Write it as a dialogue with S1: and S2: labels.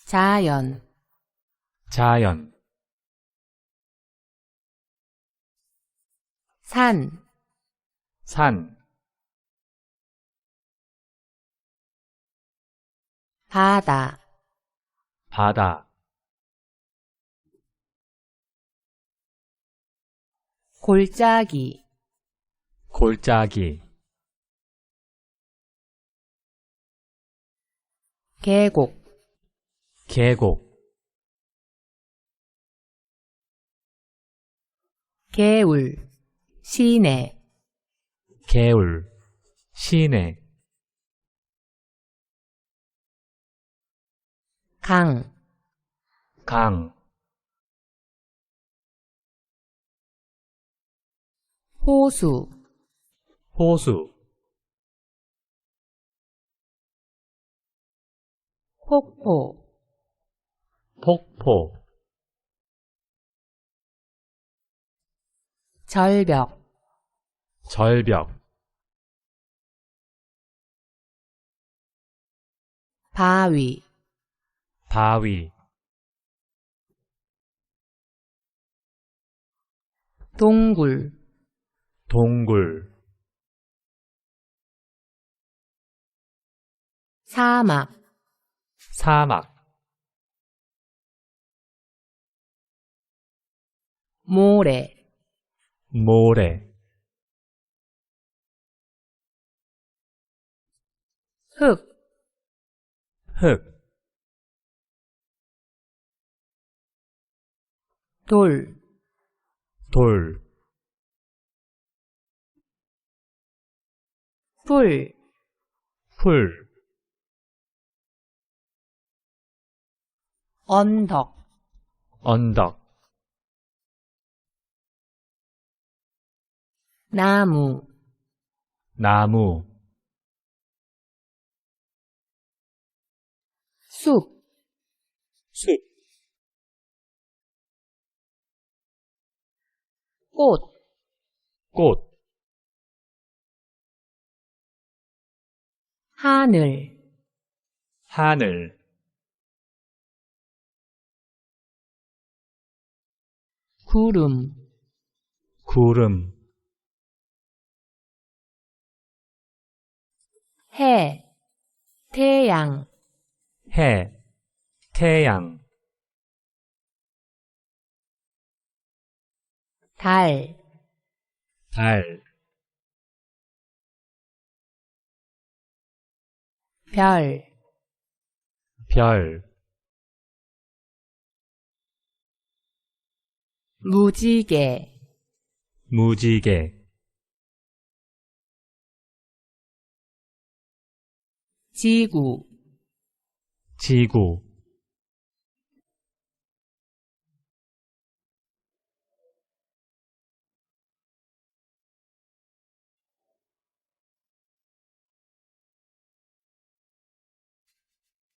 S1: 자연,
S2: 자연,
S1: 산,
S2: 산,
S1: 바다,
S2: 바다,
S1: 골짜기,
S2: 골짜기,
S1: 계곡,
S2: 계곡,
S1: 개울, 시내,
S2: 개울, 시내,
S1: 강,
S2: 강,
S1: 호수,
S2: 호수,
S1: 폭포,
S2: 폭포,
S1: 절벽,
S2: 절벽,
S1: 바위,
S2: 바위,
S1: 동굴,
S2: 동굴,
S1: 사막,
S2: 사막,
S1: 모래,
S2: 모래,
S1: 흙,
S2: 흙,
S1: 돌,
S2: 돌,
S1: 풀,
S2: 풀,
S1: 언덕,
S2: 언덕,
S1: 나무,
S2: 나무,
S1: 숲,
S2: 숲,
S1: 꽃,
S2: 꽃,
S1: 하늘,
S2: 하늘,
S1: 구름,
S2: 구름,
S1: 해, 태양,
S2: 해, 태양,
S1: 달,
S2: 달,
S1: 별,
S2: 별,
S1: 무지개,
S2: 무지개,
S1: 지구,
S2: 지구,